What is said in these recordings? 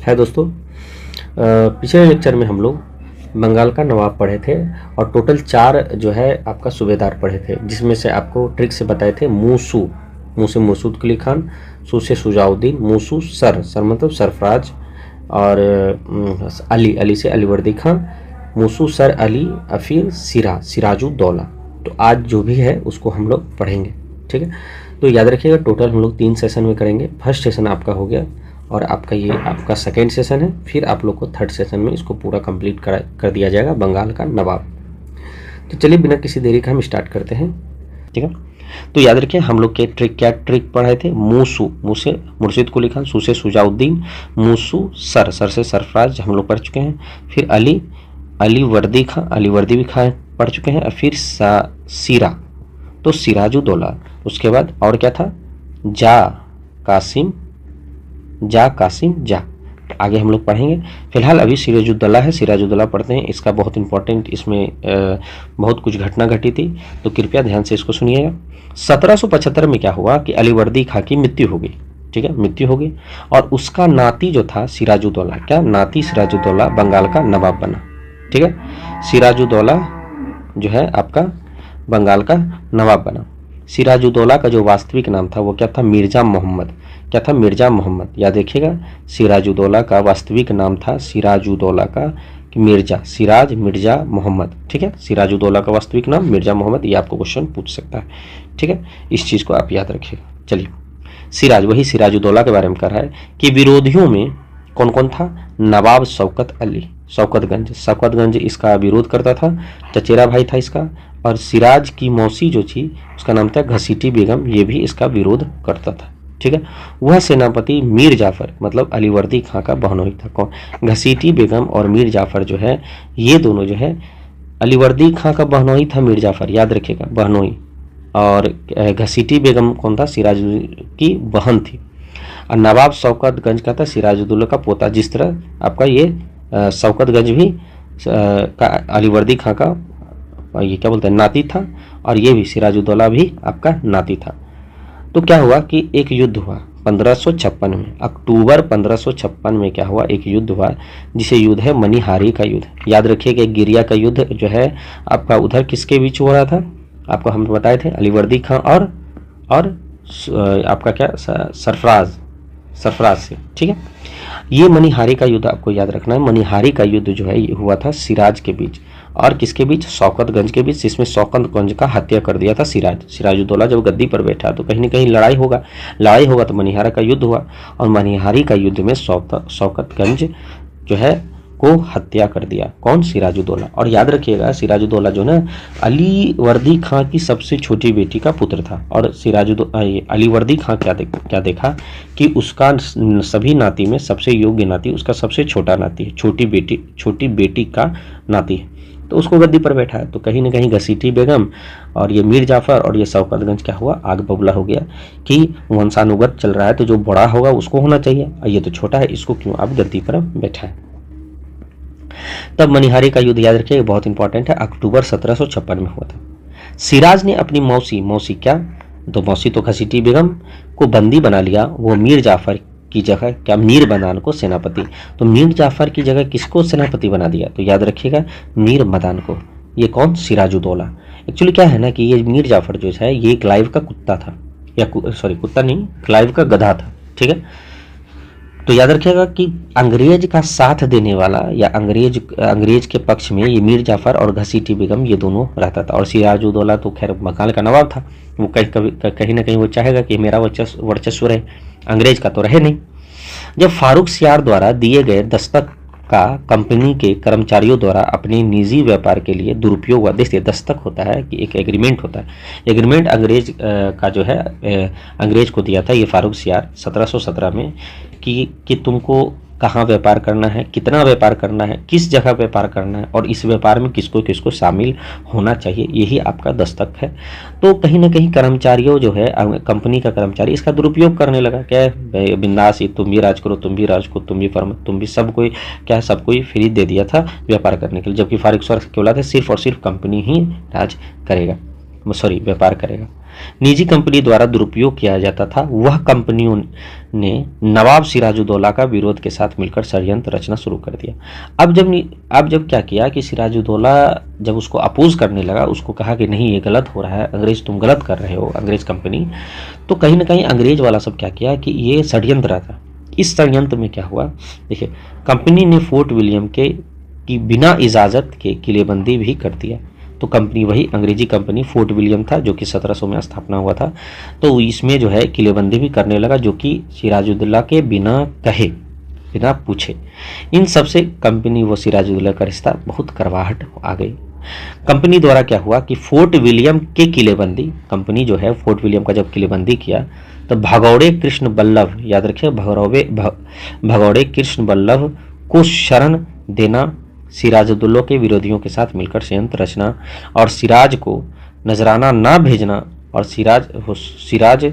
है दोस्तों, पिछले लेक्चर में हम लोग बंगाल का नवाब पढ़े थे और टोटल 4 जो है आपका सूबेदार पढ़े थे, जिसमें से आपको ट्रिक से बताए थे मूसू, मू से मसूद कुली खान, सू से सुजाउद्दीन, मूसू सर मतलब सरफराज, और अली, अली से अलीवर्दी खान, मूसू सर अली, फिर सिराजुद्दौला। तो आज जो भी है उसको हम लोग पढ़ेंगे, ठीक है। तो याद रखिएगा टोटल हम लोग 3 सेशन में करेंगे। फर्स्ट सेशन आपका हो गया और आपका ये आपका सेकेंड सेशन है, फिर आप लोग को थर्ड सेशन में इसको पूरा कंप्लीट कर दिया जाएगा, बंगाल का नवाब। तो चलिए बिना किसी देरी का हम स्टार्ट करते हैं, ठीक है। तो याद रखिए हम लोग के क्या ट्रिक पढ़ाए थे। मूसू, मू से मुर्शिद कुली खान, सू से सुजाउद्दीन, मूसू सर से सरफराज हम लोग पढ़ चुके हैं। फिर अली वर्दी खां, अली वर्दी भी खां पढ़ चुके हैं। और फिर सीरा तो सिराजुद्दौला। उसके बाद और क्या था, जा कासिम जा। आगे हम लोग पढ़ेंगे। फिलहाल अभी सिराजुद्दौला है, सिराजुद्दौला पढ़ते हैं। इसका बहुत इंपॉर्टेंट, इसमें बहुत कुछ घटना घटी थी, तो कृपया ध्यान से इसको सुनिएगा। 1775 में क्या हुआ कि अलीवर्दी खां की मृत्यु हो गई, ठीक है, मृत्यु हो गई। और उसका नाती जो था सिराजुद्दौला, क्या नाती सिराजुद्दौला बंगाल का नवाब बना, ठीक है। सिराजुद्दौला जो है आपका बंगाल का नवाब बना। सिराजुद्दौला का जो वास्तविक नाम था वो क्या था, मिर्जा मोहम्मद। क्या था, मिर्जा मोहम्मद। याद रखिएगा सिराजुद्दौला का वास्तविक नाम था सिराजुद्दौला का मिर्जा, सिराज मिर्जा मोहम्मद, ठीक है। सिराजुद्दौला का वास्तविक नाम मिर्जा मोहम्मद। ये आपको क्वेश्चन पूछ सकता है, ठीक है। इस चीज़ को आप याद रखिएगा। चलिए, सिराज, वही सिराजुद्दौला के बारे में कर रहा है कि विरोधियों में कौन कौन था। नवाब शौकत अली, शौकतगंज इसका विरोध करता था, चचेरा भाई था इसका। और सिराज की मौसी जो थी उसका नाम था घसीटी बेगम, ये भी इसका विरोध करता था, ठीक है। वह सेनापति मीर जाफर मतलब अलीवर्दी खां का बहनोई था। कौन, घसीटी बेगम और मीर जाफर जो है ये दोनों जो है, अलीवर्दी खां का बहनोई था मीर जाफर, याद रखिएगा बहनोई। और घसीटी बेगम कौन था, सिराज की बहन थी। और नवाब शौकतगंज का था सिराजुद्दौला का पोता। जिस तरह आपका ये शौकतगंज भी का अलीवर्दी खां का ये क्या बोलते हैं नाती था, और ये भी सिराजुद्दौला भी आपका नाती था। तो क्या हुआ कि एक युद्ध हुआ 1556 में, अक्टूबर 1556 में क्या हुआ, एक युद्ध हुआ जिसे युद्ध है मणिहारी का युद्ध। याद रखिएगा गिरिया का युद्ध जो है आपका उधर किसके बीच हो रहा था, आपको हम बताए थे अलीवर्दी खां और आपका क्या सरफराज से, ठीक है। ये मणिहारी का युद्ध आपको याद रखना है। मणिहारी का युद्ध जो है ये हुआ था सिराज के बीच और किसके बीच, शौकतगंज के बीच, जिसमें शौकतगंज का हत्या कर दिया था सिराजुद्दौला जब गद्दी पर बैठा तो कहीं न कहीं लड़ाई होगा तो मणिहारी का युद्ध हुआ। और मणिहारी का युद्ध में शौकतगंज जो है को हत्या कर दिया, कौन, सिराजुद्दौला। और याद रखिएगा सिराजुद्दौला जो ना अलीवर्दी खां की सबसे छोटी बेटी का पुत्र था। और अलीवर्दी खां क्या देखा कि उसका सभी नाती में सबसे योग्य नाती उसका सबसे छोटा नाती है, छोटी बेटी का नाती है, तो उसको गद्दी पर बैठा है। तो कहीं ना कहीं घसीटी बेगम और ये मीर जाफर और ये शौकतगंज क्या हुआ, आग बबूला हो गया कि वंशानुगत चल रहा है तो जो बड़ा होगा उसको होना चाहिए, और ये तो छोटा है, इसको क्यों आप गद्दी पर बैठा है। तब मणिहारी का युद्ध याद रखिए बहुत इंपॉर्टेंट है, अक्टूबर 1756 में हुआ था। सिराज ने अपनी मौसी क्या, तो मौसी तो घसीटी बेगम को बंदी बना लिया, वो मीर जाफर की जगह क्या, मीर मदान को सेनापति। तो मीर जाफर की जगह किसको सेनापति बना दिया, तो याद रखिएगा मीर मदान को। ये कौन, सिराजुद्दौला। एक्चुअली क्या है ना कि ये मीर जाफर जो है ये क्लाइव का कुत्ता था, या कुत्ता नहीं, क्लाइव का गधा था, ठीक है। तो याद रखिएगा कि अंग्रेज का साथ देने वाला या अंग्रेज के पक्ष में ये मीर जाफर और घसीटी बेगम ये दोनों रहता था। और सिराजुद्दौला तो खैर बंगाल का नवाब था, वो कहीं ना कहीं वो चाहेगा कि मेरा वर्चस्व रहे, अंग्रेज का तो रहे नहीं। जब फारूक सियार द्वारा दिए गए दस्तक का कंपनी के कर्मचारियों द्वारा अपने निजी व्यापार के लिए दुरुपयोग हुआ, देखिए दस्तक होता है कि एक एग्रीमेंट होता है, एग्रीमेंट अंग्रेज का जो है अंग्रेज को दिया था ये फारूक सियार 1717 में कि तुमको कहाँ व्यापार करना है, कितना व्यापार करना है, किस जगह व्यापार करना है, और इस व्यापार में किसको किसको शामिल होना चाहिए, यही आपका दस्तक है। तो कहीं ना कहीं कर्मचारियों जो है कंपनी का कर्मचारी इसका दुरुपयोग करने लगा, क्या बिंदास ही तुम भी राज करो, तुम भी राज करो, तुम भी सब कोई क्या, सबको ही फ्री दे दिया था व्यापार करने के लिए, जबकि फारूक सियार क्या बोला था, सिर्फ और सिर्फ कंपनी ही राज करेगा, व्यापार करेगा। निजी कंपनी द्वारा दुरुपयोग किया जाता था, वह कंपनियों ने नवाब सिराजुद्दौला का विरोध के साथ मिलकर षड्यंत्र रचना शुरू कर दिया। अब जब क्या किया कि सिराजुद्दौला जब उसको अपोज करने लगा, उसको कहा कि नहीं ये गलत हो रहा है, अंग्रेज तुम गलत कर रहे हो, अंग्रेज कंपनी, तो कहीं ना कहीं अंग्रेज वाला सब क्या किया कि ये षड्यंत्र था। इस षड्यंत्र में क्या हुआ, देखिए, कंपनी ने फोर्ट विलियम के की बिना इजाज़त के किलेबंदी भी कर दिया। तो कंपनी वही अंग्रेजी कंपनी फोर्ट विलियम था जो कि 1700 में स्थापना हुआ था, तो इसमें जो है किलेबंदी भी करने लगा, जो कि सिराजुद्दौला के बिना कहे, बिना पूछे। इन सब से कंपनी व सिराजुद्दौला का रिश्ता बहुत करवाहट आ गई। कंपनी द्वारा क्या हुआ कि फोर्ट विलियम के किलेबंदी, कंपनी जो है फोर्ट विलियम का जब किलेबंदी किया तो भगौड़े कृष्ण बल्लभ, याद रखिए, भगौड़े कृष्ण बल्लभ को शरण देना, सिराजुद्दौला के विरोधियों के साथ मिलकर षड्यंत्र रचना और सिराज को नजराना ना भेजना और सिराज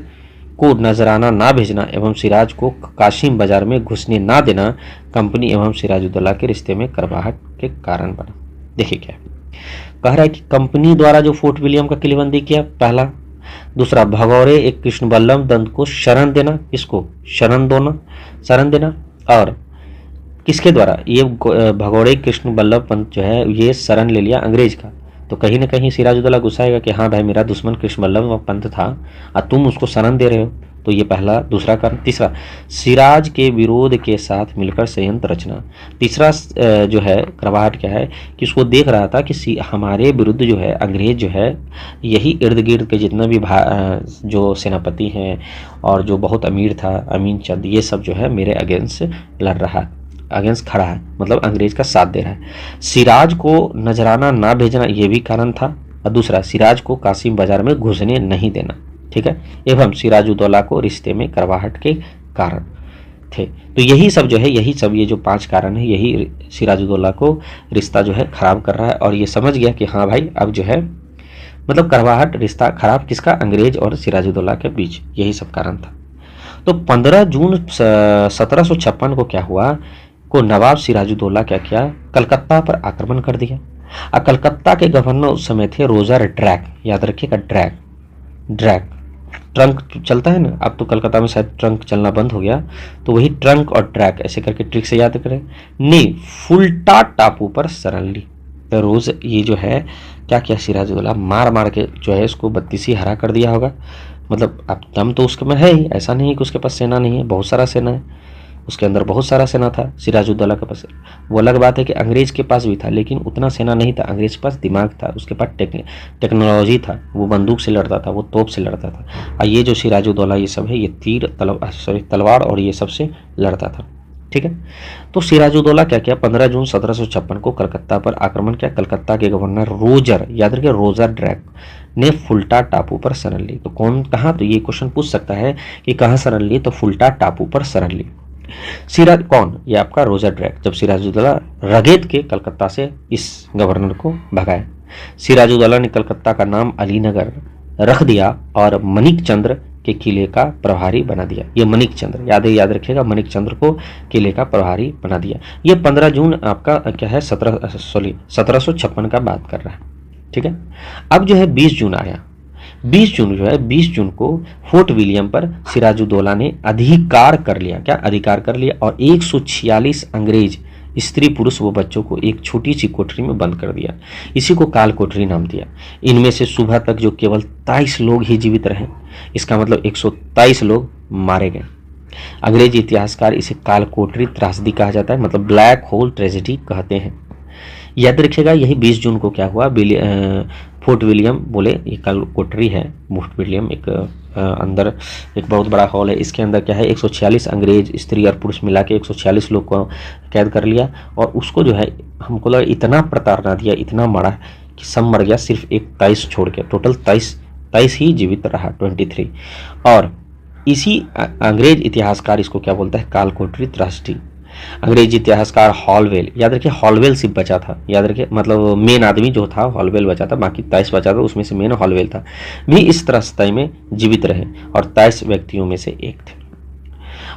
को नजराना ना भेजना एवं सिराज को कासिम बाजार में घुसने ना देना कंपनी एवं सिराजुद्दौला के रिश्ते में करवाहट के कारण बना। देखिए क्या कह रहा है कि कंपनी द्वारा जो फोर्ट विलियम का किलेबंदी किया, पहला। दूसरा, भगौड़े एक कृष्ण बल्लभ दंत को शरण देना, इसको शरण देना। और किसके द्वारा, ये भगौड़े कृष्ण बल्लभ पंत जो है ये शरण ले लिया अंग्रेज का। तो कहीं ना कहीं सिराजुद्दौला गुस्साएगा कि हाँ भाई, मेरा दुश्मन कृष्ण बल्लभ पंत था और तुम उसको शरण दे रहे हो। तो ये पहला, दूसरा कारण। तीसरा, सिराज के विरोध के साथ मिलकर षड्यंत्र रचना। तीसरा जो है करवाहट क्या है कि उसको देख रहा था कि हमारे विरुद्ध जो है अंग्रेज जो है, यही इर्द गिर्द के जितना भी जो सेनापति हैं और जो बहुत अमीर था अमीन चंद, ये सब जो है मेरे अगेंस्ट लड़ रहा है, अगेंस्ट खड़ा है, मतलब अंग्रेज का साथ दे रहा है। सिराज को नजराना ना भेजना, ये भी कारण था। और दूसरा, सिराज को कासिम बाजार में घुसने नहीं देना, ठीक है, एवं सिराजुद्दौला को रिश्ते में करवाहट के कारण थे। तो यही सब जो है, यही सब ये जो 5 कारण है, यही सिराजुद्दौला को रिश्ता जो है खराब कर रहा है। और ये समझ गया कि हाँ भाई, अब जो है मतलब करवाहट, रिश्ता खराब किसका, अंग्रेज और सिराजुद्दौला के बीच, यही सब कारण था। तो 15 जून 1756 को क्या हुआ को नवाब सिराजुद्दौला क्या किया, कलकत्ता पर आक्रमण कर दिया। और कलकत्ता के गवर्नर उस समय थे रोजर ड्रैक, याद रखिएगा, ड्रैक ट्रंक चलता है ना, अब तो कलकत्ता में शायद ट्रंक चलना बंद हो गया, तो वही ट्रंक और ट्रैक ऐसे करके ट्रिक से याद करें, ने फुल्टा टापू पर शरण ली। तो रोज ये जो है क्या किया, सिराजुद्दौला मार के जो है इसको 32 हरा कर दिया होगा। मतलब अब दम तो उसके में है ही, ऐसा नहीं है कि उसके पास सेना नहीं है, बहुत सारा सेना है, उसके अंदर बहुत सारा सेना था सिराजुद्दौला के पास। वो अलग बात है कि अंग्रेज के पास भी था, लेकिन उतना सेना नहीं था। अंग्रेज के पास दिमाग था, उसके पास टेक्नोलॉजी था, वो बंदूक से लड़ता था, वो तोप से लड़ता था। और ये जो सिराजुद्दौला ये सब है, ये तलवार और ये सब से लड़ता था, ठीक है। तो सिराजुद्दौला क्या किया, 15 जून 1756 को कलकत्ता पर आक्रमण किया। कलकत्ता के गवर्नर रोजर, याद रखिए, रोजर ड्रैक ने फुल्टा टापू पर शरण ली। तो कहाँ, तो ये क्वेश्चन पूछ सकता है कि कहाँ शरण ली, तो फुल्टा टापू पर शरण ली। कौन, ये आपका रोजर ड्रैक, जब सिराजुद्दौला रगेद के कलकत्ता से इस गवर्नर को भगाए। सिराजुद्दौला ने कलकत्ता का नाम अलीनगर रख दिया और मनिक चंद्र के किले का प्रभारी बना दिया। ये मनिक चंद्र याद रखिएगा, मनिक चंद्र को किले का प्रभारी बना दिया। ये 15 जून आपका क्या है, 1756 का बात कर रहा है, ठीक है। अब जो है 20 जून आया। 20 जून को फोर्ट विलियम पर सिराजुद्दौला ने अधिकार कर लिया और 146 अंग्रेज स्त्री, पुरुष व बच्चों को एक छोटी सी कोठरी में बंद कर दिया। इसी को काल कोठरी नाम दिया। इनमें से सुबह तक जो केवल 23 लोग ही जीवित रहे, इसका मतलब 123 लोग मारे गए। अंग्रेजी इतिहासकार इसे काल कोठरी त्रासदी कहा जाता है, मतलब ब्लैक होल ट्रेजेडी कहते हैं। याद रखिएगा, यही 20 जून को क्या हुआ, फोर्ट विलियम बोले ये काल कोठरी है। फोर्ट विलियम एक अंदर एक बहुत बड़ा हॉल है, इसके अंदर क्या है 146 अंग्रेज स्त्री और पुरुष मिला के 146 लोग को कैद कर लिया। और उसको जो है हमको लगा इतना प्रताड़ना दिया, इतना मारा कि सब मर गया, सिर्फ एक 23 छोड़ के, टोटल 23 ही जीवित रहा, 23। और इसी अंग्रेज इतिहासकार इसको क्या बोलता है, काल कोठरी त्रासदी। अंग्रेजी इतिहासकार हॉलवेल, याद रखिए हॉलवेल सिर्फ बचा था, याद रखिए, मतलब मेन आदमी जो था हॉलवेल बचा था, बाकी 23 बचा था, उसमें से मेन हॉलवेल था, भी इस त्रासदी में जीवित रहे और 23 व्यक्तियों में से एक थे।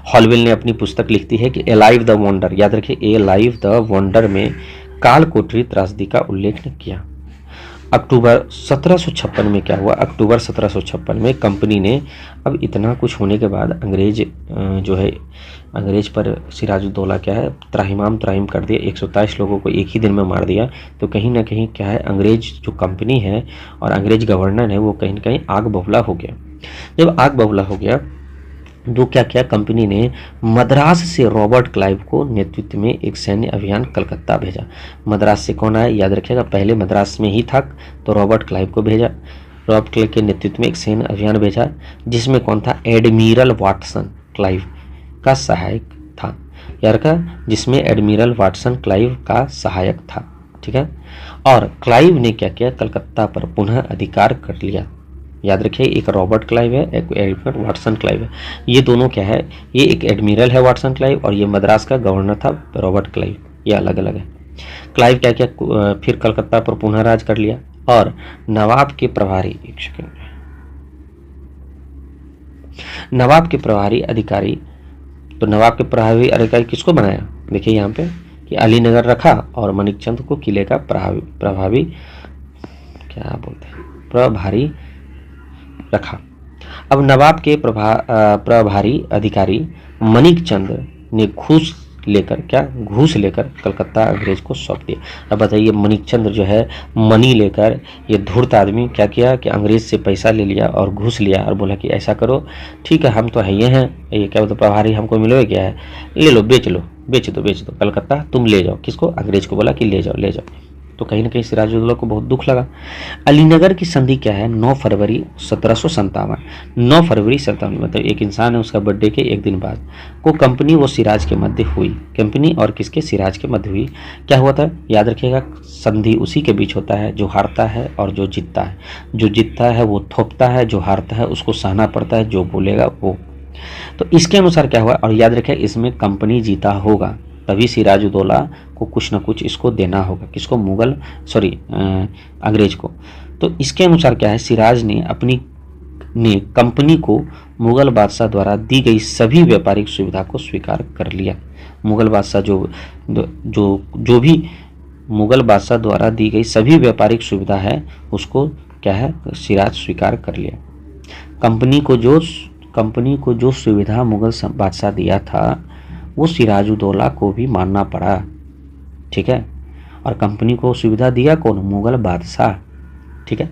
हॉलवेल ने अपनी पुस्तक लिखती है कि ए लाइव द वंडर, याद रखिए ए लाइव द वंडर में काल कोठरी त्रासदी का उल्लेख किया। अक्टूबर 1756 में क्या हुआ, अक्टूबर 1756 में कंपनी ने, अब इतना कुछ होने के बाद अंग्रेज जो है, अंग्रेज पर सिराजुद्दौला क्या है, त्राहिमाम त्राहिम कर दिया, 127 लोगों को एक ही दिन में मार दिया। तो कहीं ना कहीं क्या है, अंग्रेज जो कंपनी है और अंग्रेज गवर्नर है वो कहीं ना कहीं आग बबूला हो गया। जब आग बबूला हो गया तो क्या किया, कंपनी ने मद्रास से रॉबर्ट क्लाइव को नेतृत्व में एक सैन्य अभियान कलकत्ता भेजा। मद्रास से कौन आया, याद रखिएगा, पहले मद्रास में ही था तो रॉबर्ट क्लाइव को भेजा। रॉबर्ट क्लाइव के नेतृत्व में एक सैन्य अभियान भेजा जिसमें कौन था, एडमिरल वाटसन क्लाइव का सहायक था। यार का, जिसमें एडमिरल वाटसन क्लाइव का सहायक था, ठीक है। और क्लाइव ने क्या किया, कलकत्ता पर पुनः अधिकार कर लिया। याद रखिए, एक रॉबर्ट क्लाइव है, एक एडमिरल वाटसन क्लाइव है। ये दोनों क्या है, ये एक एडमिरल है वाटसन क्लाइव और ये मद्रास का गवर्नर था रॉबर्ट क्लाइव, ये अलग अलग है। क्लाइव क्या किया, फिर कलकत्ता पर पुनः राज कर लिया और नवाब के प्रभारी, एक सेकंड, नवाब के प्रभारी अधिकारी, तो नवाब के प्रभारी अधिकारी किसको बनाया, देखिए यहाँ पे कि अलीनगर रखा और मणिकचंद को किले का प्रभावी क्या बोलते हैं, प्रभारी रखा। अब नवाब के प्रभारी अधिकारी मणिकचंद ने घूस लेकर कलकत्ता अंग्रेज को सौंप दिया। अब बताइए, मणिकचंद जो है मनी लेकर, ये धूर्त आदमी क्या किया कि अंग्रेज से पैसा ले लिया और घूस लिया और बोला कि ऐसा करो, ठीक है हम तो है ये हैं, ये क्या बोलते प्रभारी हमको मिलो क्या है, ले लो, बेच दो कलकत्ता तुम ले जाओ। किसको, अंग्रेज को बोला कि ले जाओ। तो कहीं ना कहीं सिराजुद्दौला को बहुत दुख लगा। अलीनगर की संधि क्या है, 9 फरवरी 1757, 9 फरवरी 1757, मतलब एक इंसान है उसका बर्थडे के एक दिन बाद को कंपनी वो सिराज के मध्य हुई। कंपनी और किसके, सिराज के मध्य हुई। क्या हुआ था, याद रखिएगा, संधि उसी के बीच होता है जो हारता है और जो जीतता है। जो जीतता है वो थोपता है, जो हारता है उसको सहना पड़ता है, जो बोलेगा वो। तो इसके अनुसार क्या हुआ, और याद रखिए इसमें कंपनी जीता होगा तभी सिराजुद्दौला को कुछ ना कुछ इसको देना होगा, किसको, अंग्रेज को। तो इसके अनुसार क्या है, सिराज ने कंपनी को मुगल बादशाह द्वारा दी गई सभी व्यापारिक सुविधा को स्वीकार कर लिया। मुगल बादशाह जो भी मुगल बादशाह द्वारा दी गई सभी व्यापारिक सुविधा है उसको क्या है, सिराज स्वीकार कर लिया। कंपनी को जो सुविधा मुगल बादशाह दिया था वो सिराजुद्दौला को भी मानना पड़ा, ठीक है। और कंपनी को सुविधा दिया कौन, मुगल बादशाह, ठीक है।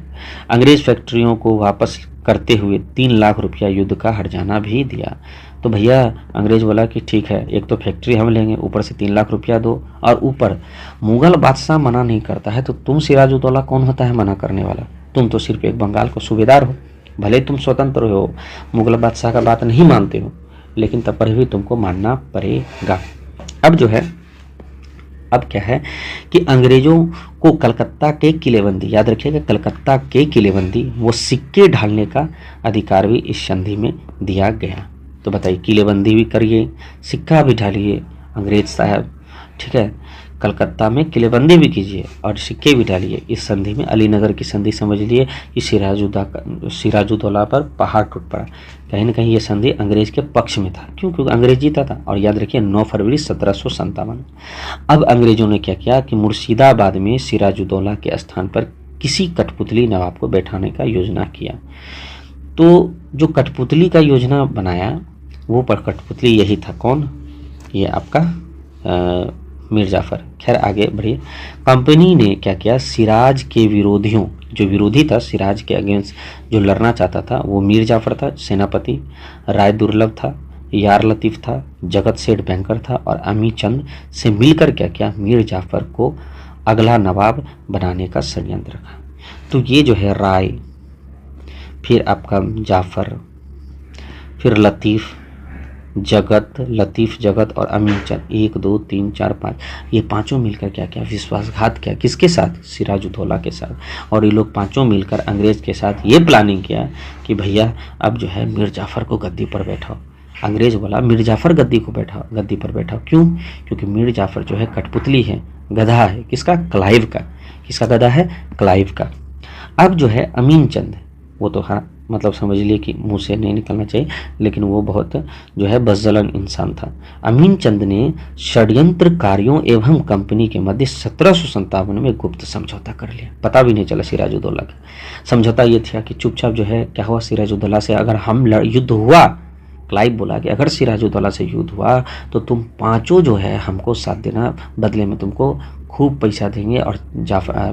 अंग्रेज फैक्ट्रियों को वापस करते हुए 3 लाख रुपया युद्ध का हर्जाना भी दिया। तो भैया अंग्रेज बोला कि ठीक है, एक तो फैक्ट्री हम लेंगे, ऊपर से 3 लाख रुपया दो, और ऊपर मुगल बादशाह मना नहीं करता है तो तुम सिराजुद्दौला कौन होता है मना करने वाला, तुम तो सिर्फ एक बंगाल को सूबेदार हो, भले तुम स्वतंत्र हो, मुगल बादशाह का बात नहीं मानते हो, लेकिन तब पर भी तुमको मानना पड़ेगा। अब जो है, अब क्या है कि अंग्रेजों को कलकत्ता के किलेबंदी, याद रखिएगा कलकत्ता के किलेबंदी, वो सिक्के ढालने का अधिकार भी इस संधि में दिया गया। तो बताइए, किलेबंदी भी करिए, सिक्का भी ढालिए अंग्रेज साहब, ठीक है, कलकत्ता में किलेबंदी भी कीजिए और सिक्के भी डालिए। इस संधि में, अलीनगर की संधि समझ लिए कि सिराजुद्दौला पर पहाड़ टूट पड़ा। कहीं ना कहीं ये संधि अंग्रेज के पक्ष में था, क्योंकि अंग्रेज जीता था। और याद रखिए 9 फरवरी 1757। अब अंग्रेजों ने क्या किया कि मुर्शिदाबाद में सिराजुद्दौला के स्थान पर किसी कठपुतली नवाब को बैठाने का योजना किया। तो जो कठपुतली का योजना बनाया वो पर कठपुतली यही था, कौन, ये आपका मीर जाफर। खैर आगे बढ़िए। कंपनी ने क्या किया, सिराज के विरोधियों, जो विरोधी था सिराज के अगेंस्ट, जो लड़ना चाहता था, वो मीर जाफर था सेनापति, राय दुर्लभ था, यार लतीफ़ था, जगत सेठ बैंकर था, और अमी चंद से मिलकर क्या किया, मीर जाफर को अगला नवाब बनाने का षड्यंत्र रखा। तो ये जो है राय, फिर आपका जाफर, फिर लतीफ़, लतीफ़ जगत और अमीन चंद, 1 2 3 4 5, ये पांचों मिलकर क्या क्या विश्वासघात किया, किसके साथ, सिराजुद्दौला के साथ। और ये लोग पांचों मिलकर अंग्रेज के साथ ये प्लानिंग किया कि भैया अब जो है मीर जाफर को गद्दी पर बैठाओ। अंग्रेज बोला मीर जाफर गद्दी पर बैठाओ। क्यों, क्योंकि मीर जाफर जो है कठपुतली है, गधा है, किसका, क्लाइव का। किसका गधा है, क्लाइव का। अब जो है अमीन चंद, वो तो हाँ मतलब समझ लिए कि मुंह से नहीं निकलना चाहिए, लेकिन वो बहुत जो है बज़लन इंसान था। अमीन चंद ने षड्यंत्रकारियों एवं कंपनी के मध्य 1757 में गुप्त समझौता कर लिया, पता भी नहीं चला सिराजुद्दौला का। समझौता ये था कि चुपचाप जो है क्या हुआ, सिराजुद्दौला से अगर हम युद्ध हुआ, क्लाइव बोला कि अगर सिराजुद्दौला से युद्ध हुआ तो तुम पांचों जो है हमको साथ देना, बदले में तुमको खूब पैसा देंगे और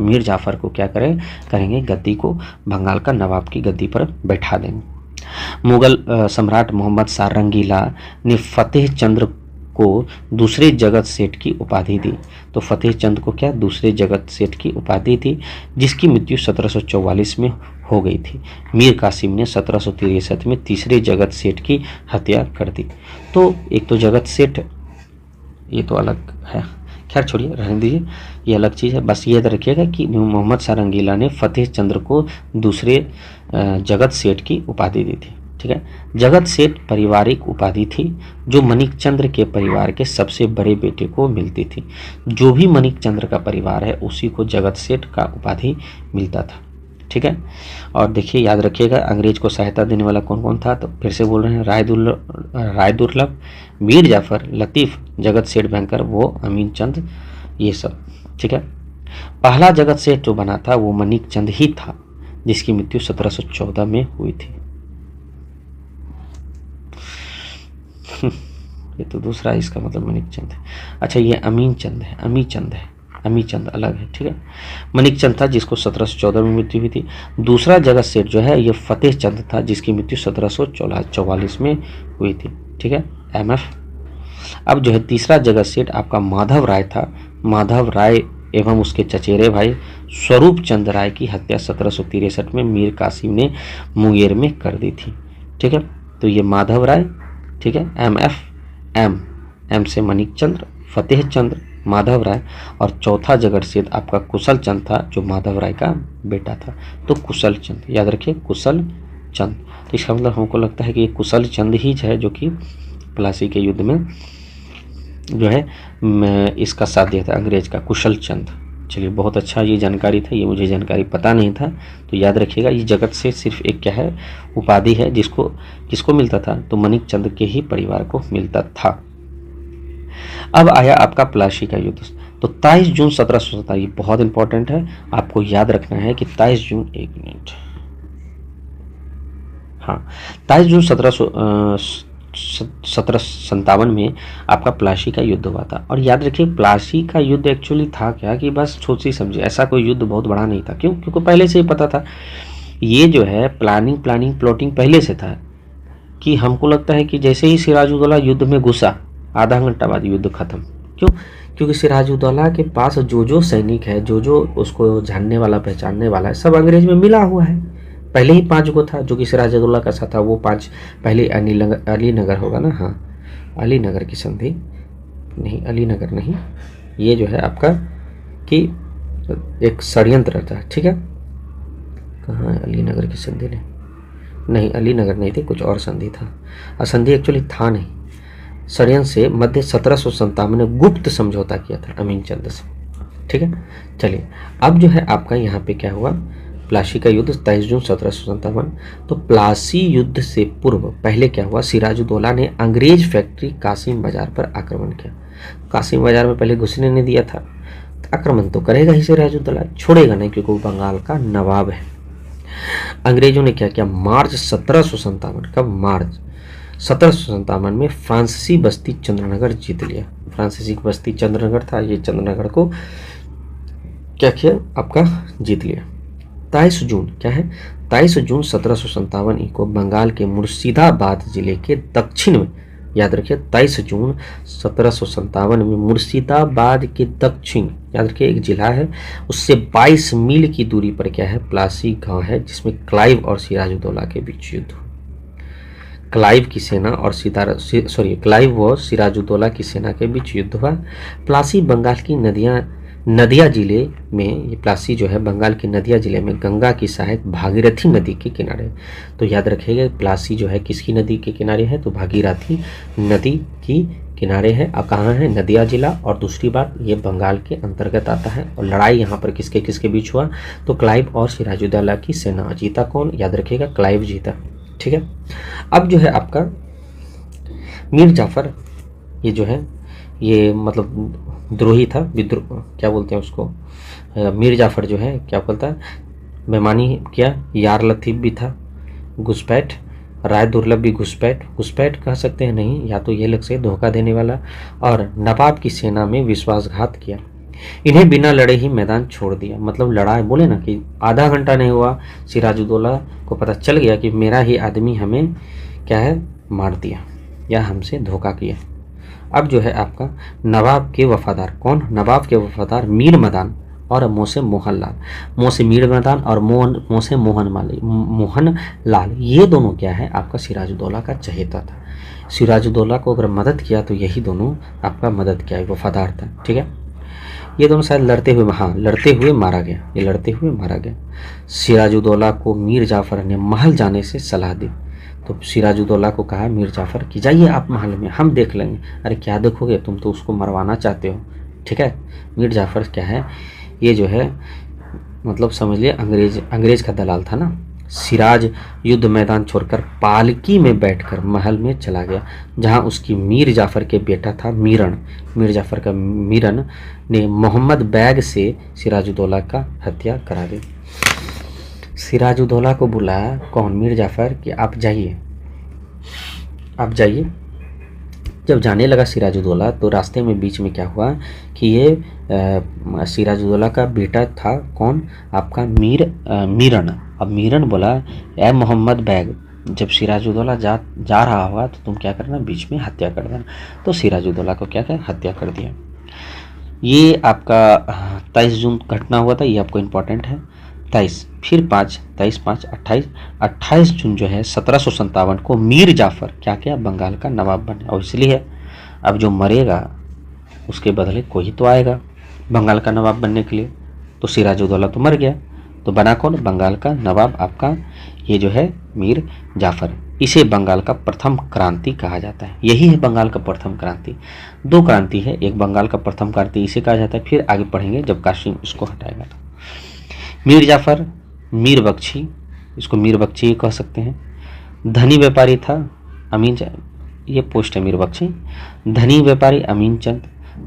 मीर जाफ़र को क्या करेंगे, गद्दी को, बंगाल का नवाब की गद्दी पर बैठा देंगे। मुगल सम्राट मोहम्मद शाह रंगीला ने फतेह चंद्र को दूसरे जगत सेठ की उपाधि दी। तो फतेह चंद को क्या, दूसरे जगत सेठ की उपाधि थी, जिसकी मृत्यु 1744 में हो गई थी। मीर कासिम ने 1763 में तीसरे जगत सेठ की हत्या कर दी। तो एक तो जगत सेठ, ये तो अलग है, खैर छोड़िए, रहने दीजिए, ये अलग चीज़ है। बस ये याद रखिएगा कि मोहम्मद शाह रंगीला ने फतेह चंद्र को दूसरे जगत सेठ की उपाधि दी थी। ठीक है, जगत सेठ पारिवारिक उपाधि थी जो मणिक चंद्र के परिवार के सबसे बड़े बेटे को मिलती थी। जो भी मणिक चंद्र का परिवार है उसी को जगत सेठ का उपाधि मिलता था। ठीक है, और देखिए याद रखिएगा अंग्रेज को सहायता देने वाला कौन कौन था, तो फिर से बोल रहे हैं, राय दुर्लभ, मीर जाफ़र, लतीफ़, जगत सेठ बैंकर, वो अमीन चंद, ये सब। ठीक है, पहला जगत सेठ जो बना था वो मणिक चंद ही था, जिसकी मृत्यु 1714 में हुई थी। ये तो दूसरा, इसका मतलब मणिक चंद है। अच्छा, ये अमीन चंद है, अमी चंद है, अमी चंद अलग है। ठीक है, मणिक चंद था जिसको 1714 में मृत्यु हुई थी। दूसरा जगत सेठ जो है ये फतेह चंद था, जिसकी मृत्यु 1744 में हुई थी। ठीक है, MF। अब जो है तीसरा जगत सेठ आपका माधव राय था। माधव राय एवं उसके चचेरे भाई स्वरूप चंद राय की हत्या 1763 में मीर कासिम ने मुंगेर में कर दी थी। ठीक है, तो ये माधव राय, ठीक है, MF, M से मणिक चंद्र, फतेह चंद्र, माधव राय, और चौथा जगत सेठ आपका कुशल चंद था जो माधव राय का बेटा था। तो कुशल चंद, याद रखिए, कुशल चंद। तो इसका मतलब हमको लगता है कि ये कुशल चंद ही है जो कि प्लासी के युद्ध में जो है इसका साथ दिया था, अंग्रेज का, कुशल चंद। चलिए, बहुत अच्छा ये जानकारी था, ये मुझे जानकारी पता नहीं था। तो याद रखिएगा ये जगत से सिर्फ एक क्या है, उपाधि है, जिसको किसको मिलता था, तो मणिक चंद के ही परिवार को मिलता था। अब आया आपका प्लासी का युद्ध। तो 23 जून 1717, ये बहुत इंपॉर्टेंट है, आपको याद रखना है कि 23 जून, एक मिनट, हाँ, 23 जून 1757 में आपका प्लासी का युद्ध हुआ था। और याद रखिए प्लासी का युद्ध एक्चुअली था क्या, कि बस सोचिए समझिए, ऐसा कोई युद्ध बहुत बड़ा नहीं था। क्यों? क्योंकि पहले से ही पता था, ये जो है प्लॉटिंग पहले से था, कि हमको लगता है कि जैसे ही सिराजुद्दौला युद्ध में घुसा, आधा घंटा बाद युद्ध खत्म। क्यों? क्योंकि सिराजुद्दौला के पास जो सैनिक है, जो उसको जानने वाला, पहचानने वाला है, सब अंग्रेज में मिला हुआ है। पहले ही 5 गो था जो कि सिराजुद्दौला का साथ था। वो 5 पहले अलीनगर होगा ना, हाँ, अलीनगर की संधि नहीं, अलीनगर नहीं, ये जो है आपका कि एक षड्यंत्र था। ठीक है, कहाँ है अलीनगर की संधि? नहीं, अलीनगर नहीं थी, कुछ और संधि था। संधि एक्चुअली था नहीं, षड्यंत्र से मध्य 1757 में गुप्त समझौता किया था अमीन चंद से। ठीक है, चलिए अब जो है आपका यहाँ पे क्या हुआ, प्लासी का युद्ध 23 जून 1757। तो प्लासी युद्ध से पूर्व पहले क्या हुआ, सिराजुद्दौला ने अंग्रेज फैक्ट्री कासिम बाजार पर आक्रमण किया। कासिम बाजार में पहले घुसने नहीं दिया था, तो आक्रमण तो करेगा ही सिराजुद्दौला, छोड़ेगा नहीं, क्योंकि वो बंगाल का नवाब है। अंग्रेजों ने क्या किया, मार्च 1757, कब, मार्च 1757 में फ्रांसीसी बस्ती चंद्रनगर जीत लिया। फ्रांसीसी बस्ती चंद्रनगर था, ये चंद्रनगर को क्या किया, आपका जीत लिया। 23 जून क्या है, 23 जून 1757 को बंगाल के मुर्शिदाबाद जिले के दक्षिण में, याद रखिए 23 जून 1757 में मुर्शिदाबाद के दक्षिण, याद रखिए एक जिला है, उससे 22 मील की दूरी पर क्या है, प्लासी गांव है, जिसमें क्लाइव और सिराजुद्दौला के बीच युद्ध हुआ। क्लाइव की सेना और क्लाइव और सिराजुद्दौला की सेना के बीच युद्ध हुआ। प्लासी बंगाल की नदिया जिले में, ये प्लासी जो है बंगाल के नदिया जिले में गंगा की सहायक भागीरथी नदी के किनारे। तो याद रखिएगा प्लासी जो है किसकी नदी के किनारे है, तो भागीरथी नदी की किनारे है। अब कहाँ है? नदिया जिला। और दूसरी बात, ये बंगाल के अंतर्गत आता है। और लड़ाई यहाँ पर किसके किसके बीच हुआ? तो क्लाइव और सिराजुद्दौला की सेना। जीता कौन? याद रखिएगा, क्लाइव जीता। ठीक है। अब जो है आपका मीर जाफर, ये जो है ये मतलब द्रोही था, विद्रोह क्या बोलते हैं उसको, मीर जाफर जो है क्या बोलता है, बेईमानी किया। यार लतीफ़ भी था, घुसपैठ, राय दुर्लभ भी घुसपैठ, घुसपैठ कह सकते हैं नहीं, या तो ये लग से धोखा देने वाला, और नवाब की सेना में विश्वासघात किया। इन्हें बिना लड़े ही मैदान छोड़ दिया। मतलब लड़ाई, बोले ना कि आधा घंटा नहीं हुआ, सिराजुद्दौला को पता चल गया कि मेरा ही आदमी हमें क्या है, मार दिया या हमसे धोखा किया। अब जो है आपका नवाब के वफादार, कौन? नवाब के वफादार मीर मदान और मोसे मोहन लाल। मोसे मीर मदान और मोसे मोहन लाल, ये दोनों क्या है आपका सिराजुद्दौला का चहेता था। सिराजुद्दौला को अगर मदद किया तो यही दोनों आपका मदद किया, वफादार था। ठीक है। ये दोनों शायद लड़ते हुए, हाँ लड़ते हुए मारा गया, ये लड़ते हुए मारा गया। सिराजुद्दौला को मीर जाफर ने महल जाने से सलाह दी। तो सिराजुद्दौला को कहा मीर जाफर कि जाइए आप महल में, हम देख लेंगे। अरे क्या देखोगे, तुम तो उसको मरवाना चाहते हो। ठीक है। मीर जाफर क्या है, ये जो है मतलब समझ लिए अंग्रेज का दलाल था ना। सिराज युद्ध मैदान छोड़कर पालकी में बैठकर महल में चला गया, जहां उसकी मीर जाफर के बेटा था मीरन। मीर जाफर का मीरन ने मोहम्मद बैग से सिराजुद्दौला का हत्या करा दी। सिराजुद्दौला को बुलाया कौन? मीर जाफर कि आप जाइए, आप जाइए। जब जाने लगा सिराजुद्दौला तो रास्ते में बीच में क्या हुआ कि ये सिराजुद्दौला का बेटा था कौन? आपका मीरन। अब मीरन बोला, ए मोहम्मद बैग, जब सिराजुद्दौला जा रहा होगा तो तुम क्या करना, बीच में हत्या कर देना। तो सिराजुद्दौला को क्या कर, हत्या कर दिया। ये आपका 23 जून घटना हुआ था, ये आपको इम्पोर्टेंट है। 23 फिर 5, 23 5 28 जून जो है 1757 को मीर जाफर क्या किया, बंगाल का नवाब बने। और इसलिए अब जो मरेगा उसके बदले कोई तो आएगा बंगाल का नवाब बनने के लिए। तो सिराजुद्दौला तो मर गया, तो बना कौन, बंगाल का नवाब आपका ये जो है मीर जाफर। इसे बंगाल का प्रथम क्रांति कहा जाता है। यही है बंगाल का प्रथम क्रांति। दो क्रांति है, एक बंगाल का प्रथम क्रांति इसे कहा जाता है, फिर आगे पढ़ेंगे जब कासिम इसको हटाएगा। तो मीर जाफर, मीर बख्शी, इसको मीर बख्शी कह सकते हैं। धनी व्यापारी था अमीन, ये पोस्ट है मीर बख्शी। धनी व्यापारी अमीन चंद।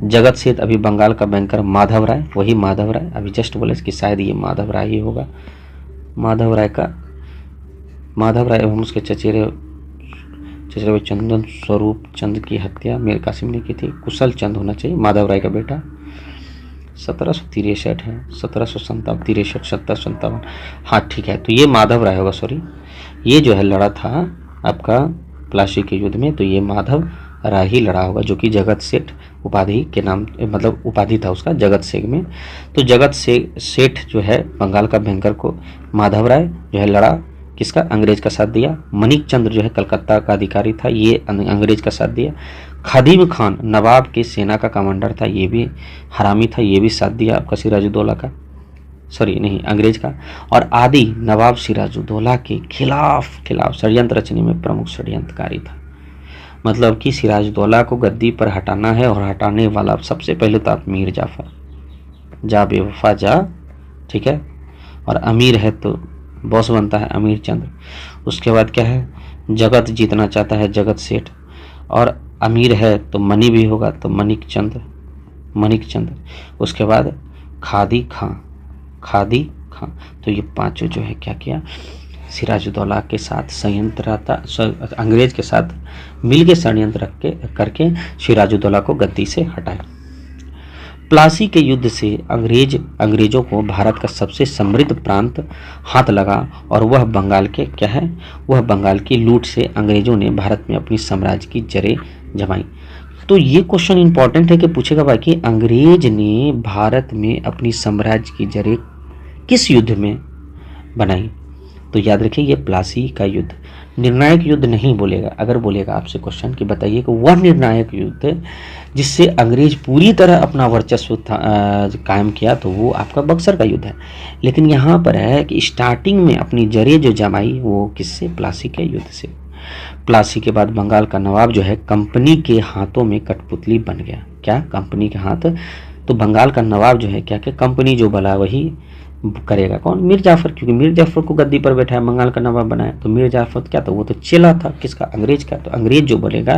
जगत सेठ, अभी बंगाल का बैंकर माधव राय, वही माधव राय, अभी जस्ट बोले कि शायद ये माधव राय ही होगा। माधव राय एवं उसके चचेरे चंदन स्वरूप चंद की हत्या मीर कासिम ने की थी। कुशल चंद होना चाहिए, माधव राय का बेटा। 1763 है, 1757, 1757, हाँ ठीक है। तो ये माधव राय होगा, सॉरी, ये जो है लड़ा था आपका प्लासी के युद्ध में, तो ये माधव राय ही लड़ा होगा, जो कि जगत सेठ उपाधि के नाम, मतलब उपाधि था उसका जगत सेठ में। तो जगत सेठ जो है बंगाल का बैंकर को माधव राय जो है लड़ा, किसका, अंग्रेज का साथ दिया। मणिक चंद्र जो है कलकत्ता का अधिकारी था, ये अंग्रेज का साथ दिया। खदीम खान नवाब की सेना का कमांडर था, ये भी हरामी था, ये भी साथ दिया आपका सिराजुद्दौला का, सॉरी नहीं अंग्रेज का। और आदि नवाब सिराजुद्दौला के खिलाफ षड्यंत्र रचने में प्रमुख षड्यंत्रकारी था। मतलब कि सिराजुद्दौला को गद्दी पर हटाना है, और हटाने वाला सबसे पहले तो आप मीर जाफर, जा बेवफा जा, ठीक है। और अमीर है तो बॉस बनता है अमीर चंद्र। उसके बाद क्या है, जगत जीतना चाहता है जगत सेठ, और अमीर है तो मनी भी होगा, तो मणिक चंद्र। उसके बाद खादी खां। तो ये पांचों जो है क्या किया, सिराजुद्दौला के साथ अंग्रेज के साथ मिलके षड्यंत्र करके सिराजुद्दौला को गद्दी से हटाया। प्लासी के युद्ध से अंग्रेजों को भारत का सबसे समृद्ध प्रांत हाथ लगा, और वह बंगाल की लूट से अंग्रेजों ने भारत में अपनी साम्राज्य की जड़ें जमाई। तो ये क्वेश्चन इंपॉर्टेंट है कि पूछेगा भाई कि अंग्रेज ने भारत में अपनी साम्राज्य की जड़ें किस युद्ध में बनाई। तो याद रखिए ये प्लासी का युद्ध। निर्णायक युद्ध नहीं बोलेगा, अगर बोलेगा आपसे क्वेश्चन कि बताइए कि वह निर्णायक युद्ध जिससे अंग्रेज पूरी तरह अपना वर्चस्व कायम किया, तो वो आपका बक्सर का युद्ध है। लेकिन यहाँ पर है कि स्टार्टिंग में अपनी जड़ें जो जमाई वो किससे, प्लासी के युद्ध से। प्लासी के बाद बंगाल का नवाब जो है कंपनी के हाथों में कठपुतली बन गया। क्या? कंपनी के हाथ। तो बंगाल का नवाब जो है क्या क्या कंपनी जो बना वही करेगा। कौन? मीर जाफर, क्योंकि मीर जाफर को गद्दी पर बैठाया, बंगाल का नवाब बनाया। तो मीर जाफर क्या था? वो तो चेला था किसका? अंग्रेज का। तो अंग्रेज जो बोलेगा,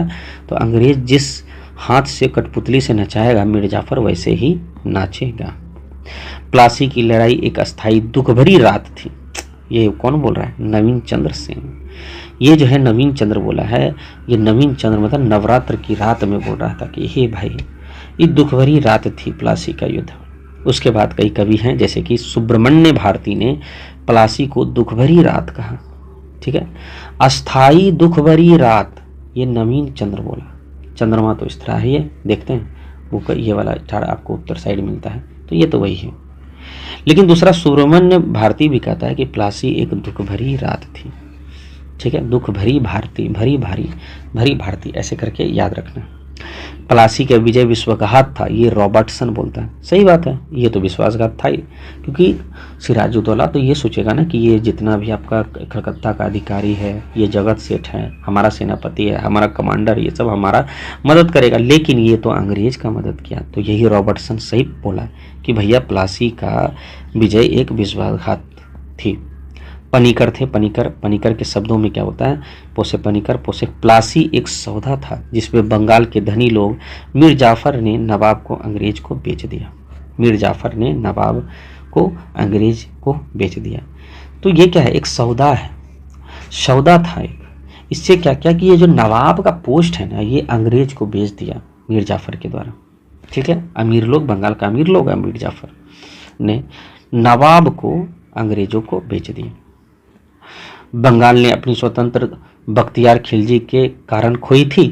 तो अंग्रेज जिस हाथ से कठपुतली से नचाएगा मीर जाफर वैसे ही नाचेगा। प्लासी की लड़ाई एक अस्थायी दुख भरी रात थी। ये कौन बोल रहा है? नवीन चंद्र सिंह। ये जो है नवीन चंद्र बोला है, ये नवीन चंद्र मतलब नवरात्र की रात में बोल रहा था कि हे भाई ये दुख भरी रात थी प्लासी का युद्ध। उसके बाद कई कवि हैं जैसे कि सुब्रमण्य भारती ने प्लासी को दुख भरी रात कहा। ठीक है, अस्थाई दुख भरी रात, ये नवीन चंद्र बोला। चंद्रमा तो इस तरह ही है, देखते हैं वो ये वाला चार आपको उत्तर साइड मिलता है, तो ये तो वही है। लेकिन दूसरा सुब्रमण्य भारती भी कहता है कि प्लासी एक दुख भरी रात थी। ठीक है, दुख भरी भारती, भरी भारी, भरी भारती, ऐसे करके याद रखना। प्लासी का विजय विश्वासघात था, ये रॉबर्टसन बोलता है। सही बात है, ये तो विश्वासघात था ही, क्योंकि सिराजुद्दौला तो ये सोचेगा ना कि ये जितना भी आपका कलकत्ता का अधिकारी है, ये जगत सेठ है, हमारा सेनापति है, हमारा कमांडर, ये सब हमारा मदद करेगा, लेकिन ये तो अंग्रेज का मदद किया। तो यही रॉबर्टसन सही बोला कि भैया प्लासी का विजय एक विश्वासघात थी। पनीकर थे, पनीकर के शब्दों में क्या होता है? पोसे पनीकर, पोसे प्लासी एक सौदा था जिसमें बंगाल के धनी लोग, मीर जाफर ने नवाब को अंग्रेज को बेच दिया। मीर जाफर ने नवाब को अंग्रेज को बेच दिया। तो ये क्या है? एक सौदा है, सौदा था एक। इससे क्या क्या कि ये जो नवाब का पोस्ट है ना, ये अंग्रेज को बेच दिया मीर जाफर के द्वारा। ठीक है, अमीर लोग, बंगाल का अमीर लोग, मीर जाफर ने नवाब को अंग्रेजों को बेच दिया। बंगाल ने अपनी स्वतंत्र बख्तियार खिलजी के कारण खोई थी।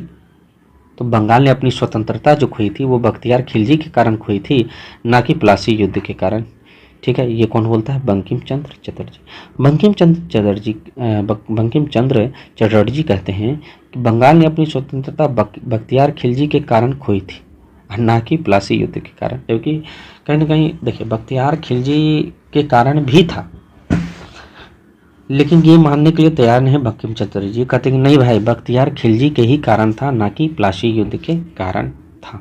तो बंगाल ने अपनी स्वतंत्रता जो खोई थी वो बख्तियार खिलजी के कारण खोई थी, ना कि प्लासी युद्ध के कारण। ठीक है, ये कौन बोलता है? बंकिम चंद्र चटर्जी। बंकिम चंद्र चटर्जी कहते हैं कि बंगाल ने अपनी स्वतंत्रता बख्तियार खिलजी के कारण खोई थी, ना कि प्लासी युद्ध के कारण। क्योंकि कहीं ना कहीं देखिए बख्तियार खिलजी के कारण भी था, लेकिन ये मानने के लिए तैयार नहीं है बंकिम चंद्र जी। कहते हैं कि नहीं भाई, बख्तियार खिलजी के ही कारण था, ना कि प्लासी युद्ध के कारण था।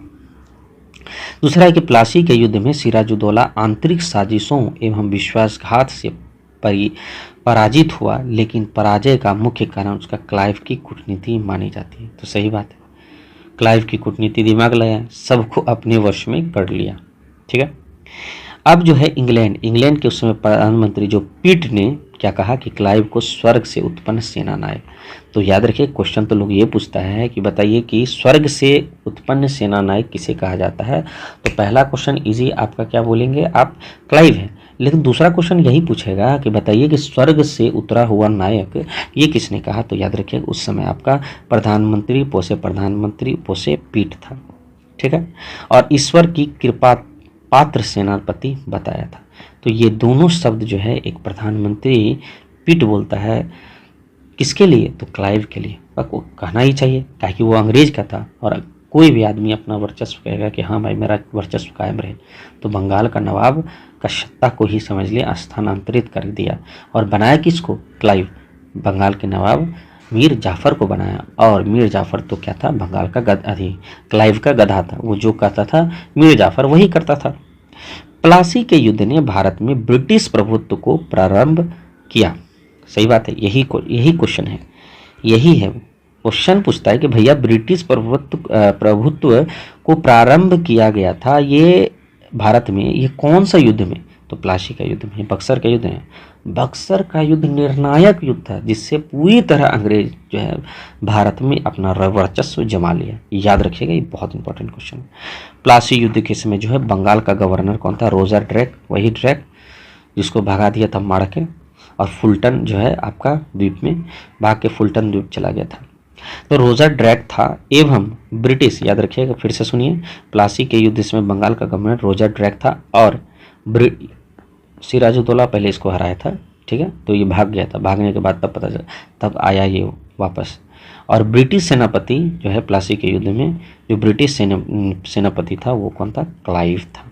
दूसरा है कि प्लासी के युद्ध में सिराजुद्दौला आंतरिक साजिशों एवं विश्वासघात से पराजित हुआ, लेकिन पराजय का मुख्य कारण उसका क्लाइव की कूटनीति मानी जाती है। तो सही बात है, क्लाइव की कूटनीति दिमाग लगाया, सबको अपने वश में कर लिया। ठीक है, अब जो है इंग्लैंड के उस समय प्रधानमंत्री जो पिट ने क्या कहा कि क्लाइव को स्वर्ग से उत्पन्न सेना नायक। तो याद रखिए, क्वेश्चन तो लोग ये पूछता है कि बताइए कि स्वर्ग से उत्पन्न सेना नायक किसे कहा जाता है। तो पहला क्वेश्चन इजी आपका क्या बोलेंगे आप? क्लाइव है। लेकिन दूसरा क्वेश्चन यही पूछेगा कि बताइए कि स्वर्ग से उतरा हुआ नायक ये किसने कहा। तो याद रखिए उस समय आपका प्रधानमंत्री पोसे पिट था। ठीक है, और ईश्वर की कृपा पात्र सेनापति बताया था। तो ये दोनों शब्द जो है एक प्रधानमंत्री पिट बोलता है किसके लिए? तो क्लाइव के लिए। वो कहना ही चाहिए, ताकि वो अंग्रेज का था और कोई भी आदमी अपना वर्चस्व कहेगा कि हाँ भाई मेरा वर्चस्व कायम रहे, तो बंगाल का नवाब का सत्ता को ही समझ लिया, स्थानांतरित कर दिया और बनाया किसको? क्लाइव। बंगाल के नवाब मीर जाफर को बनाया, और मीर जाफर तो क्या था? बंगाल का क्लाइव का गधा था। वो जो कहता था मीर जाफर वही करता था। प्लासी के युद्ध ने भारत में ब्रिटिश प्रभुत्व को प्रारंभ किया। सही बात है, यही क्वेश्चन है, यही है क्वेश्चन पूछता है कि भैया ब्रिटिश प्रभुत्व को प्रारंभ किया गया था ये भारत में, ये कौन सा युद्ध में? तो प्लासी का युद्ध में, बक्सर का युद्ध है। बक्सर का युद्ध निर्णायक युद्ध था जिससे पूरी तरह अंग्रेज जो है भारत में अपना वर्चस्व जमा लिया। याद रखिएगा, ये बहुत इंपॉर्टेंट क्वेश्चन है। प्लासी युद्ध के समय जो है बंगाल का गवर्नर कौन था? रोजर ड्रैक, वही ड्रैक जिसको भगा दिया था मार के, और फुलटन जो है आपका द्वीप में भाग के फुलटन द्वीप चला गया था। तो रोजर ड्रैक था एवं ब्रिटिश, याद रखिएगा फिर से सुनिए, प्लासी के युद्ध में बंगाल का गवर्नर रोजर ड्रैक था और सिराजुद्दौला पहले इसको हराया था। ठीक है, तो ये भाग गया था, भागने के बाद तब पता चला, तब आया ये वापस। और ब्रिटिश सेनापति जो है प्लासी के युद्ध में जो ब्रिटिश सेनापति था वो कौन था? क्लाइव था।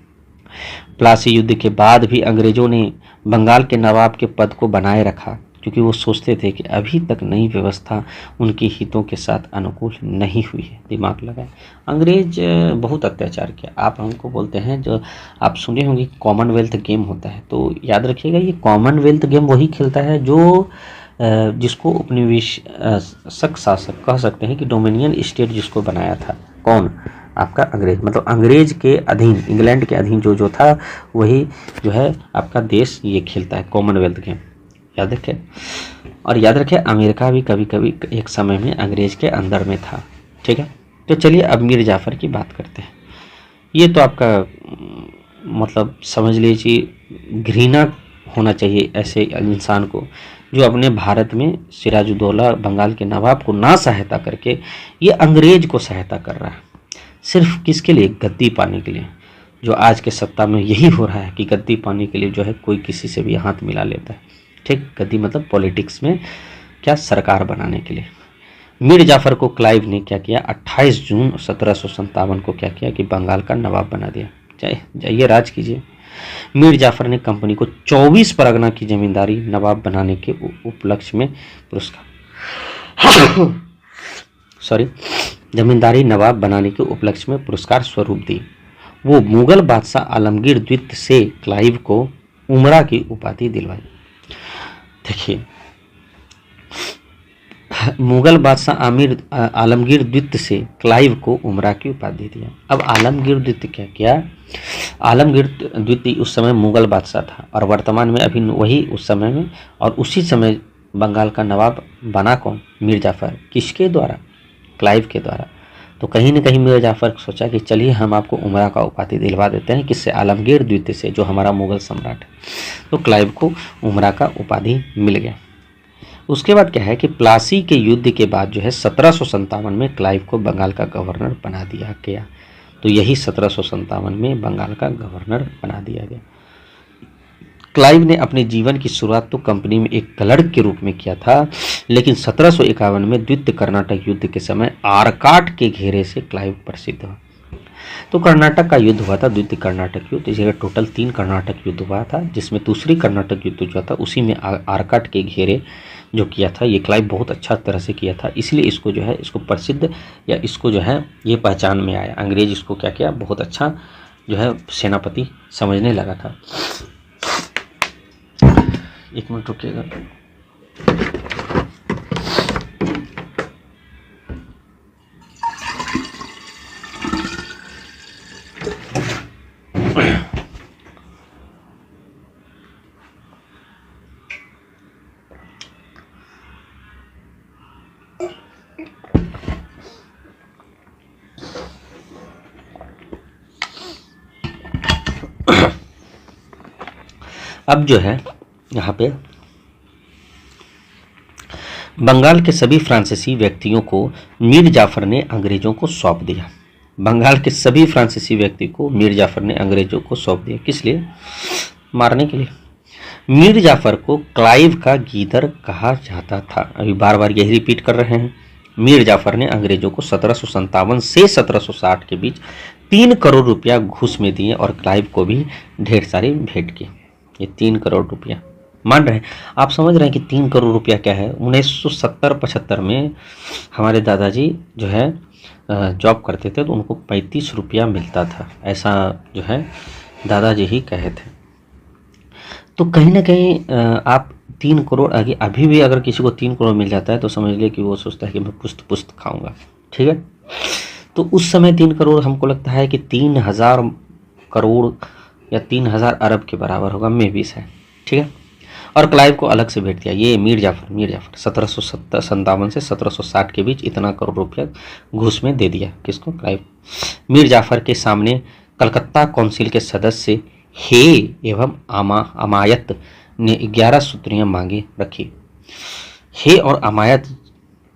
प्लासी युद्ध के बाद भी अंग्रेजों ने बंगाल के नवाब के पद को बनाए रखा। क्योंकि वो सोचते थे कि अभी तक नई व्यवस्था उनके हितों के साथ अनुकूल नहीं हुई है। दिमाग लगाए। अंग्रेज बहुत अत्याचार किया। आप हमको बोलते हैं, जो आप सुने होंगे कॉमनवेल्थ गेम होता है, तो याद रखिएगा ये कॉमनवेल्थ गेम वही खेलता है जो जिसको उपनिवेशक शासक कह सकते हैं कि डोमिनियन स्टेट जिसको बनाया था। कौन? आपका अंग्रेज। मतलब अंग्रेज के अधीन, इंग्लैंड के अधीन जो था वही जो है आपका देश ये खेलता है कॉमनवेल्थ गेम। याद रखें। और याद रखें अमेरिका भी कभी कभी एक समय में अंग्रेज के अंदर में था। ठीक है। तो चलिए अब मीर जाफ़र की बात करते हैं। ये तो आपका मतलब समझ लीजिए घृणा होना चाहिए ऐसे इंसान को जो अपने भारत में सिराजुद्दौला बंगाल के नवाब को ना सहायता करके ये अंग्रेज को सहायता कर रहा है। सिर्फ किसके लिए? गद्दी पाने के लिए। जो आज के सत्ता में यही हो रहा है कि गद्दी पाने के लिए जो है कोई किसी से भी हाथ मिला लेता है। ठीक, गद्दी मतलब पॉलिटिक्स में क्या, सरकार बनाने के लिए। मीर जाफ़र को क्लाइव ने क्या किया? 28 जून 1757 को क्या किया कि बंगाल का नवाब बना दिया। जाइए राज कीजिए। मीर जाफ़र ने कंपनी को 24 परगना की जमींदारी नवाब बनाने के उपलक्ष्य में पुरस्कार जमींदारी नवाब बनाने के उपलक्ष्य में पुरस्कार स्वरूप दी। वो मुगल बादशाह आलमगीर द्वितीय से क्लाइव को उमरा की उपाधि दिलवाई। देखिए, मुगल बादशाह आलमगीर द्वितीय से क्लाइव को उमरा की उपाधि दिया। अब आलमगीर द्वितीय क्या किया? आलमगीर द्वितीय उस समय मुगल बादशाह था और वर्तमान में अभी वही उस समय में, और उसी समय बंगाल का नवाब बना कौन? मीर जाफ़र। किसके द्वारा? क्लाइव के द्वारा। तो कहीं न कहीं मीर जाफ़र सोचा कि चलिए हम आपको उमरा का उपाधि दिलवा देते हैं। किससे? आलमगीर द्वितीय से, जो हमारा मुगल सम्राट है। तो क्लाइव को उमरा का उपाधि मिल गया। उसके बाद क्या है कि प्लासी के युद्ध के बाद जो है 1757 में क्लाइव को बंगाल का गवर्नर बना दिया गया। तो यही 1757 में बंगाल का गवर्नर बना दिया गया। क्लाइव ने अपने जीवन की शुरुआत तो कंपनी में एक क्लर्क के रूप में किया था, लेकिन 1751 में द्वितीय कर्नाटक युद्ध के समय आरकाट के घेरे से क्लाइव प्रसिद्ध हुआ। तो कर्नाटक का युद्ध हुआ था, द्वितीय कर्नाटक युद्ध। इस जगह टोटल 3 कर्नाटक युद्ध हुआ था, जिसमें दूसरी कर्नाटक युद्ध जो था उसी में आरकाट के घेरे जो किया था ये क्लाइव बहुत अच्छा तरह से किया था। इसलिए इसको जो है इसको प्रसिद्ध या इसको जो है ये पहचान में आया। अंग्रेज इसको क्या किया? बहुत अच्छा जो है सेनापति समझने लगा था। एक मिनट रुकिएगा। अब जो है यहाँ पे बंगाल के सभी फ्रांसीसी व्यक्तियों को मीर जाफ़र ने अंग्रेजों को सौंप दिया। बंगाल के सभी फ्रांसीसी व्यक्ति को मीर जाफ़र ने अंग्रेजों को सौंप दिया। किस लिए? मारने के लिए। मीर जाफ़र को क्लाइव का गीदड़ कहा जाता था। अभी बार बार यही रिपीट कर रहे हैं। मीर जाफ़र ने अंग्रेजों को 1757 से 1760 के बीच 3 करोड़ रुपया घूस में दिए और क्लाइव को भी ढेर सारी भेंट की। ये 3 करोड़ रुपया मान रहे हैं आप? समझ रहे हैं कि 3 करोड़ रुपया क्या है? 1970-75 में हमारे दादाजी जो है जॉब करते थे तो उनको 35 रुपया मिलता था, ऐसा जो है दादाजी ही कहे थे। तो कहीं ना कहीं आप 3 करोड़ आगे अभी भी अगर किसी को 3 करोड़ मिल जाता है तो समझ लिए कि वो सोचता है कि मैं पुस्त पुस्त खाऊंगा। ठीक है। तो उस समय 3 करोड़ हमको लगता है कि 3000 करोड़ या 3000 अरब के बराबर होगा, मे भी है। ठीक है। और क्लाइव को अलग से भेंट दिया। ये मीर जाफ़र 1757 से 1760 के बीच इतना करोड़ रुपया घूस में दे दिया। किसको? क्लाइव। मीर जाफ़र के सामने कलकत्ता काउंसिल के सदस्य हे एवं अमायत ने 11 सूत्रियाँ मांगे रखी। हे और अमायत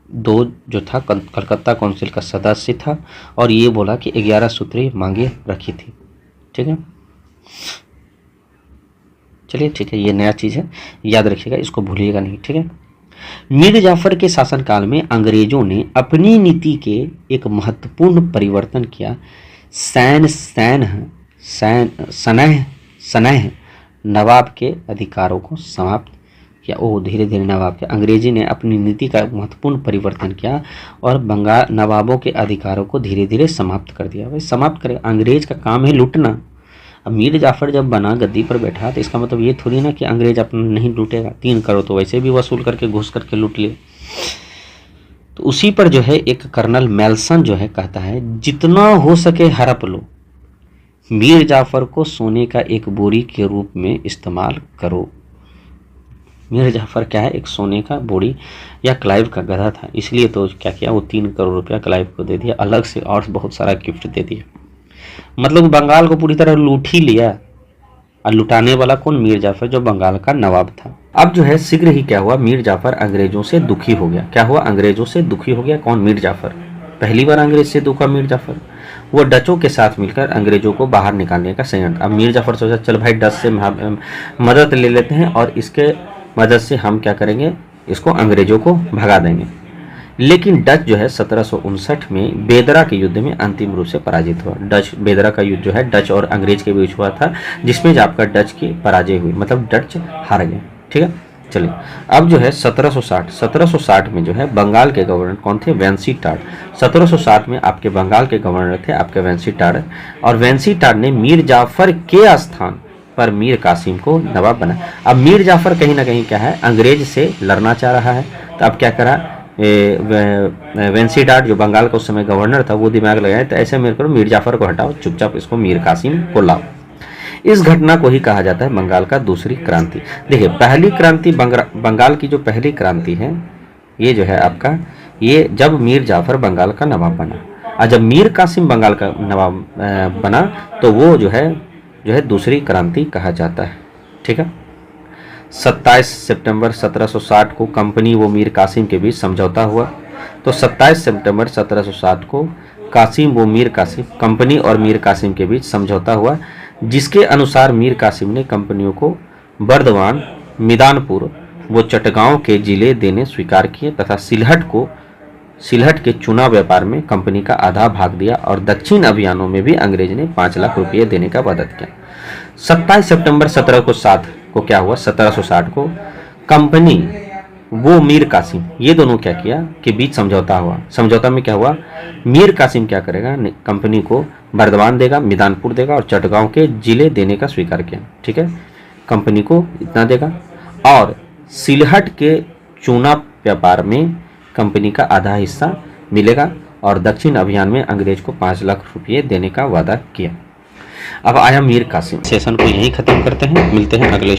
दो जो था कलकत्ता काउंसिल का सदस्य था और ये बोला कि 11 सूत्री मांगे रखी थी। ठीक है। चलिए ठीक है, ये नया चीज़ है, याद रखिएगा, इसको भूलिएगा नहीं। ठीक है। मीर जाफ़र के शासनकाल में अंग्रेजों ने अपनी नीति के एक महत्वपूर्ण परिवर्तन किया। सनह नवाब के अधिकारों को समाप्त किया, ओ धीरे धीरे नवाब के अंग्रेजी ने अपनी नीति का महत्वपूर्ण परिवर्तन किया और बंगाल नवाबों के अधिकारों को धीरे धीरे समाप्त कर दिया। भाई समाप्त करे, अंग्रेज का काम है लूटना। अब मीर जाफर जब बना गद्दी पर बैठा तो इसका मतलब ये थोड़ी ना कि अंग्रेज अपना नहीं लूटेगा, 3 करोड़ तो वैसे भी वसूल करके घुस करके लूट लिए। तो उसी पर जो है एक कर्नल मेल्सन जो है कहता है जितना हो सके हड़प लो, मीर जाफर को सोने का एक बोरी के रूप में इस्तेमाल करो। मीर जाफर क्या है, एक सोने का बोरी या क्लाइव का गधा था, इसलिए तो क्या किया वो 3 करोड़ रुपया क्लाइव को दे दिया अलग से और बहुत सारा गिफ्ट दे दिया। मतलब बंगाल को पूरी तरह लूट ही लिया। और लुटाने वाला कौन, मीर जाफर जो बंगाल का नवाब था। अब जो है शीघ्र ही क्या हुआ, मीर जाफर अंग्रेजों से दुखी हो गया। क्या हुआ, अंग्रेजों से दुखी हो गया। कौन, मीर जाफर। पहली बार अंग्रेज से दुखा मीर जाफर। वो डचों के साथ मिलकर अंग्रेजों को बाहर निकालने का संयंत्र। अब मीर जाफर सोचा चल भाई डच से मदद ले लेते हैं और इसके मदद से हम क्या करेंगे, इसको अंग्रेजों को भगा देंगे। लेकिन डच जो है 1759 में बेदरा के युद्ध में अंतिम रूप से पराजित हुआ। डच बेदरा का युद्ध जो है डच और अंग्रेज के बीच हुआ था, जिसमें आपका डच की पराजय हुई, मतलब डच हार गए। ठीक है, चलिए अब जो है 1760 में जो है बंगाल के गवर्नर कौन थे, वेंसीटाड। 1760 में आपके बंगाल के गवर्नर थे आपके वेंसीटाड, और वेंसीटाड ने मीर जाफर के स्थान पर मीर कासिम को नवाब बना। अब मीर जाफर कहीं ना कहीं क्या है, अंग्रेज से लड़ना चाह रहा है, तो अब क्या करा, वेंसीटाड जो बंगाल का उस समय गवर्नर था वो दिमाग लगाया तो ऐसे मेरे को मीर जाफर को हटाओ, चुपचाप इसको मीर कासिम को लाओ। इस घटना को ही कहा जाता है बंगाल का दूसरी क्रांति। देखिए पहली क्रांति बंगाल की जो पहली क्रांति है ये जो है आपका, ये जब मीर जाफर बंगाल का नवाब बना, और जब मीर कासिम बंगाल का नवाब बना तो वो जो है दूसरी क्रांति कहा जाता है। ठीक है, 27 सितंबर 1760 को कंपनी व मीर कासिम के बीच समझौता हुआ। तो 27 सितंबर 1760 को कासिम व मीर कासिम, कंपनी और मीर कासिम के बीच समझौता हुआ, जिसके अनुसार मीर कासिम ने कंपनियों को बर्दवान, मिदानपुर व चटगांव के जिले देने स्वीकार किए तथा सिलहट के चुनाव व्यापार में कंपनी का आधा भाग दिया, और दक्षिण अभियानों में भी अंग्रेज ने 5 लाख रुपये देने का वादा किया। 27 सितंबर 1760 को क्या हुआ, 1760 को कंपनी वो मीर कासिम, ये दोनों क्या किया कि बीच समझौता हुआ। समझौता में क्या हुआ, मीर कासिम क्या करेगा, कंपनी को बर्दवान देगा, मिदानपुर देगा और चटगांव के जिले देने का स्वीकार किया। ठीक है, कंपनी को इतना देगा, और सिलहट के चूना व्यापार में कंपनी का आधा हिस्सा मिलेगा, और दक्षिण अभियान में अंग्रेज को 5 लाख रुपये देने का वादा किया। अब आया मीर कासिम। सेशन को यहीं खत्म करते हैं, मिलते हैं अगले